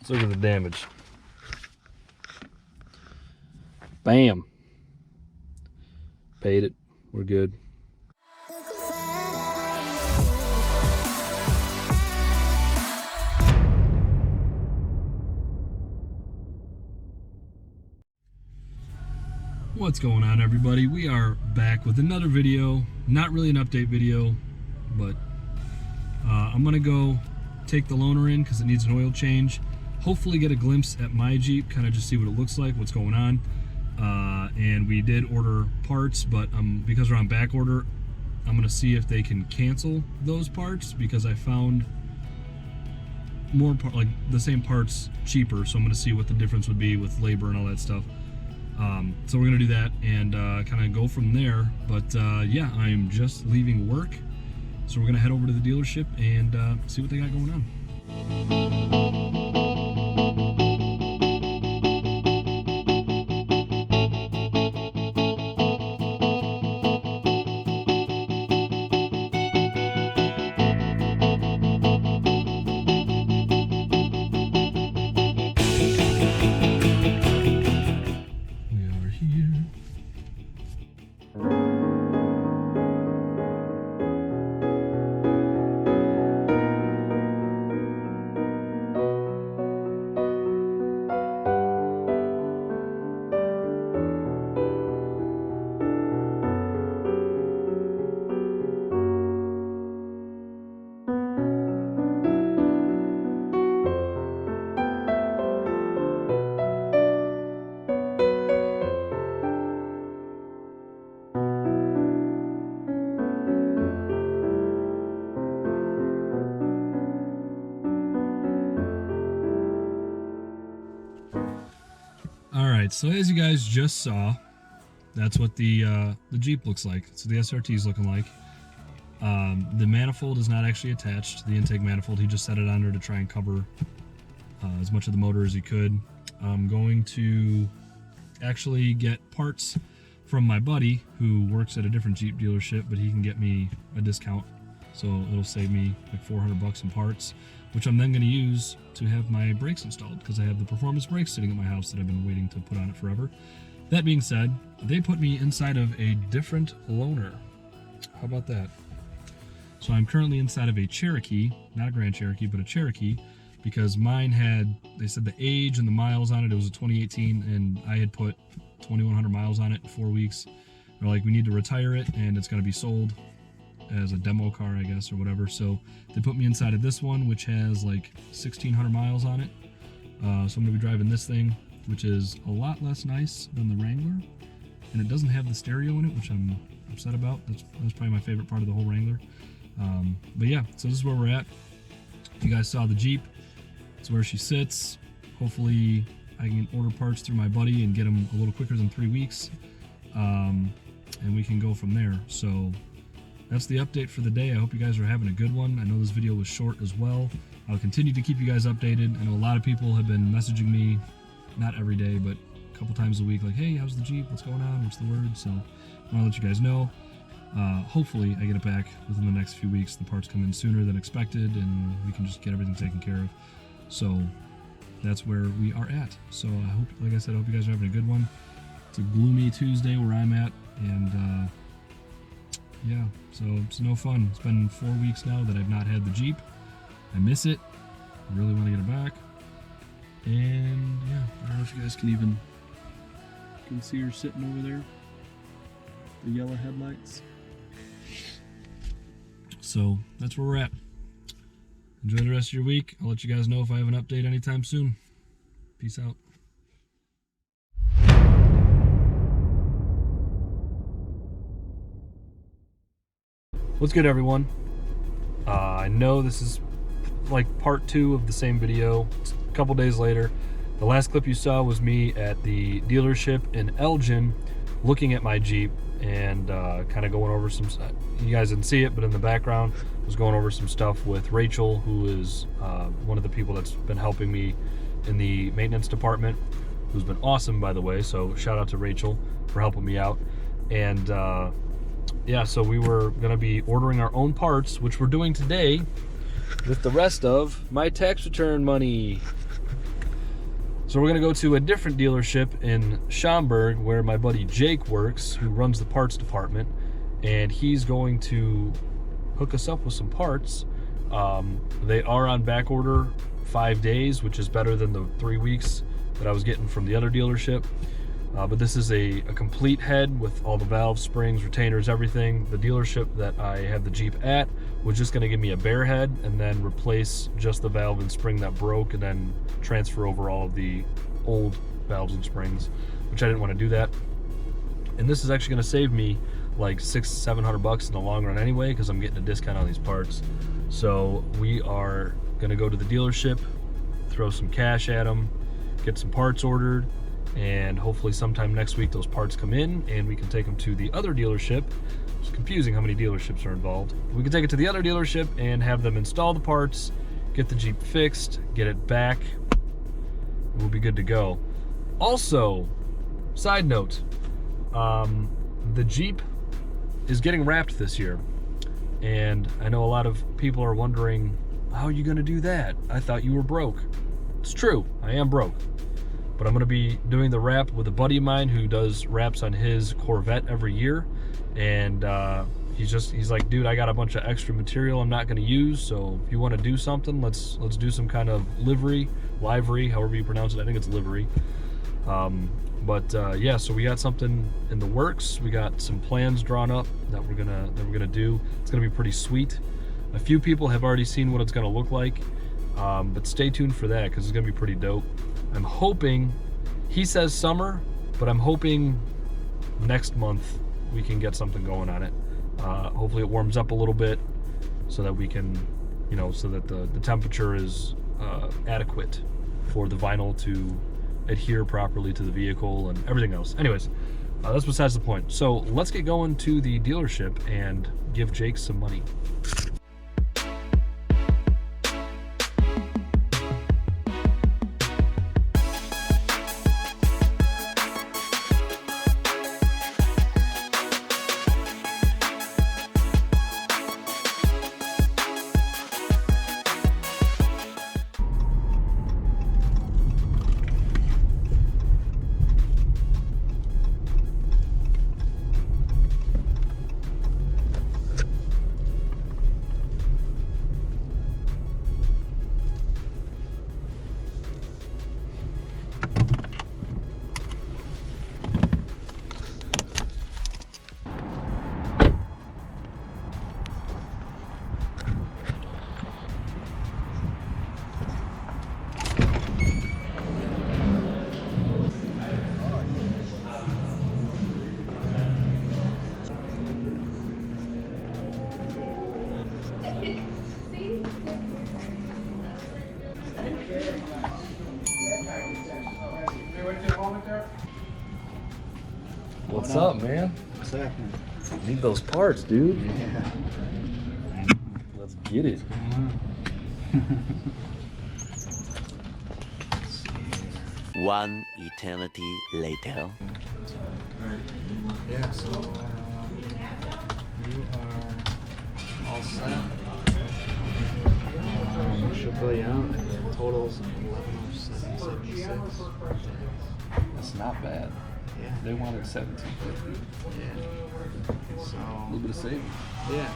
Let's look at the damage. Bam. Paid it. We're good. What's going on, everybody? We are back with another video. Not really an update video, but I'm gonna go take the loaner in because it needs an oil change. Hopefully get a glimpse at my Jeep, kind of just see what it looks like, what's going on. And we did order parts, but because we're on back order, I'm gonna see if they can cancel those parts because I found more like the same parts cheaper. So I'm gonna see what the difference would be with labor and all that stuff. So we're gonna do that and kind of go from there. But yeah, I'm just leaving work, so we're gonna head over to the dealership and see what they got going on. Alright, so as you guys just saw, that's what the Jeep looks like. So the SRT is looking like. The manifold is not actually attached to the intake manifold. He just set it on there to try and cover as much of the motor as he could. I'm going to actually get parts from my buddy who works at a different Jeep dealership, but he can get me a discount. So it'll save me like $400 in parts, which I'm then going to use to have my brakes installed because I have the performance brakes sitting at my house that I've been waiting to put on it forever. That being said, they put me inside of a different loaner. How about that? So I'm currently inside of a Cherokee, not a Grand Cherokee, but a Cherokee, because mine had, they said the age and the miles on it, it was a 2018, and I had put 2,100 miles on it in 4 weeks. They're like, we need to retire it, and it's going to be sold as a demo car, I guess, or whatever. So they put me inside of this one, which has like 1,600 miles on it. So I'm going to be driving this thing, which is a lot less nice than the Wrangler. And it doesn't have the stereo in it, which I'm upset about. That's probably my favorite part of the whole Wrangler. But yeah, so this is where we're at. You guys saw the Jeep. It's where she sits. Hopefully I can order parts through my buddy and get them a little quicker than 3 weeks. And we can go from there. So that's the update for the day. I hope you guys are having a good one. I know this video was short as well. I'll continue to keep you guys updated. I know a lot of people have been messaging me, not every day, but a couple times a week, like, hey, how's the Jeep? What's going on? What's the word? So I want to let you guys know. Hopefully I get it back within the next few weeks. The parts come in sooner than expected and we can just get everything taken care of. So that's where we are at. So I hope, like I said, I hope you guys are having a good one. It's a gloomy Tuesday where I'm at, and yeah, so it's no fun. It's been 4 weeks now that I've not had the Jeep. I miss it. I really want to get it back. And yeah, I don't know if you guys can see her sitting over there. The yellow headlights. So that's where we're at. Enjoy the rest of your week. I'll let you guys know if I have an update anytime soon. Peace out. What's good, everyone? I know this is like part 2 of the same video. It's a couple days later. The last clip you saw was me at the dealership in Elgin looking at my Jeep and kind of going over some stuff. You guys didn't see it, but in the background I was going over some stuff with Rachel, who is one of the people that's been helping me in the maintenance department, who's been awesome, by the way. So shout out to Rachel for helping me out. And yeah, so we were gonna be ordering our own parts, which we're doing today with the rest of my tax return money. So we're gonna go to a different dealership in Schaumburg where my buddy Jake works, who runs the parts department, and he's going to hook us up with some parts. They are on back order 5 days, which is better than the 3 weeks that I was getting from the other dealership. But this is a complete head with all the valves, springs, retainers, everything. The dealership that I have the Jeep at was just gonna give me a bare head and then replace just the valve and spring that broke and then transfer over all of the old valves and springs, which I didn't wanna do that. And this is actually gonna save me like $600-700 in the long run anyway, because I'm getting a discount on these parts. So we are gonna go to the dealership, throw some cash at them, get some parts ordered, and hopefully sometime next week those parts come in and we can take them to the other dealership. It's confusing how many dealerships are involved. We can take it to the other dealership and have them install the parts, get the Jeep fixed, get it back, and we'll be good to go. Also, side note, the Jeep is getting wrapped this year, and I know a lot of people are wondering, how are you gonna do that? I thought you were broke. It's true, I am broke. But I'm gonna be doing the wrap with a buddy of mine who does wraps on his Corvette every year. And he's like, dude, I got a bunch of extra material I'm not gonna use, so if you wanna do something, let's do some kind of livery, however you pronounce it. I think it's livery. Yeah, so we got something in the works. We got some plans drawn up that we're gonna do. It's gonna be pretty sweet. A few people have already seen what it's gonna look like, but stay tuned for that because it's gonna be pretty dope. I'm hoping, he says summer, but I'm hoping next month we can get something going on it. Hopefully it warms up a little bit so that we can, so that the temperature is adequate for the vinyl to adhere properly to the vehicle and everything else. Anyways, that's besides the point. So let's get going to the dealership and give Jake some money. What's up, man? What's happening? Need those parts, dude. Yeah. Let's get it. One eternity later. Yeah, so you are all set. She'll bill you out. Totals 11,776. That's not bad. Yeah. They wanted 1750. Yeah. So A little bit of savings. yeah,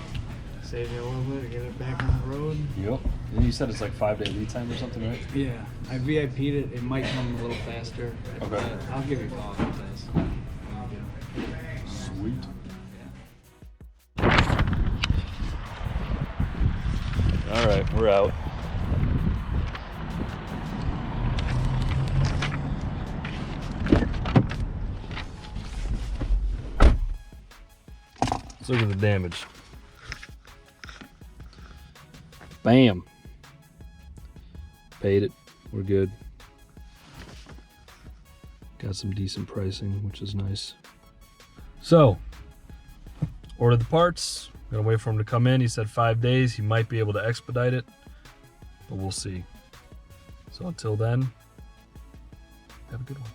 save you a little bit to get it back on the road. Yep. And you said it's like 5-day lead time or something, right? Yeah, I VIP'd it. It might come a little faster. Okay. I'll give you a call about this. Sweet. All right, we're out. Let's look at the damage. Bam. Paid it. We're good. Got some decent pricing, which is nice. So, ordered the parts. Gonna wait for him to come in. He said 5 days. He might be able to expedite it, but we'll see. So until then, have a good one.